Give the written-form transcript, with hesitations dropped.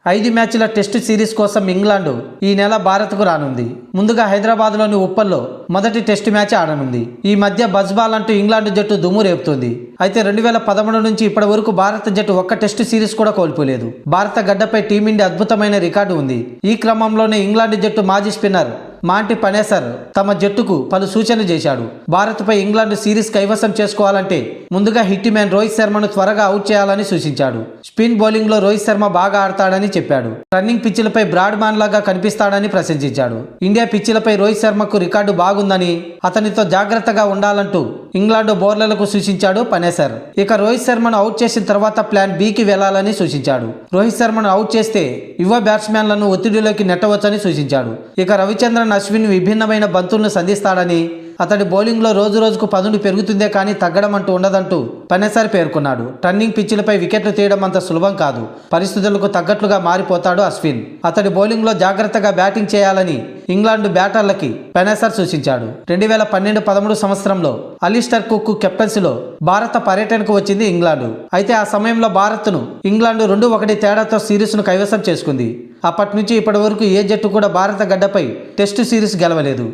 5 మ్యాచ్ల test series కోసం England ఈ నెల భారత్కు రానుంది. ముందుగా హైదరాబాద్లోని ఉప్పల్లో మొదటి టెస్టు మ్యాచ్ ఆడనుంది. ఈ మధ్య బజ్బాల్ అంటూ ఇంగ్లాండ్ జట్టు దుమ్ము రేపుతోంది. అయితే 2013 నుంచి ఇప్పటి వరకు భారత జట్టు ఒక్క టెస్టు సిరీస్ కూడా కోల్పోలేదు. భారత గడ్డపై టీమిండియా అద్భుతమైన రికార్డు ఉంది. ఈ క్రమంలోనే ఇంగ్లాండ్ జట్టు మాజీ స్పిన్నర్ మాంటీ పనేసర్ తమ జట్టుకు పలు సూచనలు చేశాడు. భారత్పై ఇంగ్లాండ్ సిరీస్ కైవసం చేసుకోవాలంటే ముందుగా హిట్ మ్యాన్ రోహిత్ శర్మను త్వరగా అవుట్ చేయాలని సూచించాడు. స్పిన్ బౌలింగ్ లో రోహిత్ శర్మ బాగా ఆడతాడని చెప్పాడు. రన్నింగ్ పిచ్చిలపై బ్రాడ్ మ్యాన్ లాగా కనిపిస్తాడని ప్రశంసించాడు. ఇండియా పిచ్చిలపై రోహిత్ శర్మకు రికార్డు బాగుందని, అతనితో జాగ్రత్తగా ఉండాలంటూ ఇంగ్లాండ్ బౌలర్లకు సూచించాడు పనేసర్. ఇక రోహిత్ శర్మను అవుట్ చేసిన తర్వాత ప్లాన్ బికి వెళ్లాలని సూచించాడు. రోహిత్ శర్మను అవుట్ చేస్తే యువ బ్యాట్స్మెన్లను ఒత్తిడిలోకి నెట్టవచ్చని సూచించాడు. ఇక రవిచంద్రన్ అశ్విన్ విభిన్నమైన బంతులను సంధిస్తాడని, అతడి బౌలింగ్లో రోజు రోజుకు పదును పెరుగుతుందే కానీ తగ్గడం అంటూ ఉండదంటూ పనేసర్ పేర్కొన్నాడు. టర్నింగ్ పిచ్చులపై వికెట్లు తీయడం అంత సులభం కాదు. పరిస్థితులకు తగ్గట్లుగా మారిపోతాడు అశ్విన్. అతడి బౌలింగ్లో జాగ్రత్తగా బ్యాటింగ్ చేయాలని ఇంగ్లాండ్ బ్యాటర్లకి పనేసర్ సూచించాడు. 2012-13 సంవత్సరంలో అలిస్టర్ కుక్ కెప్టెన్సీలో భారత పర్యటనకు వచ్చింది ఇంగ్లాండ్. అయితే ఆ సమయంలో భారత్ను ఇంగ్లాండ్ 2-1 తేడాతో సిరీస్ను కైవసం చేసుకుంది. అప్పటి నుంచి ఇప్పటి వరకు ఏ జట్టు కూడా భారత గడ్డపై టెస్టు సిరీస్ గెలవలేదు.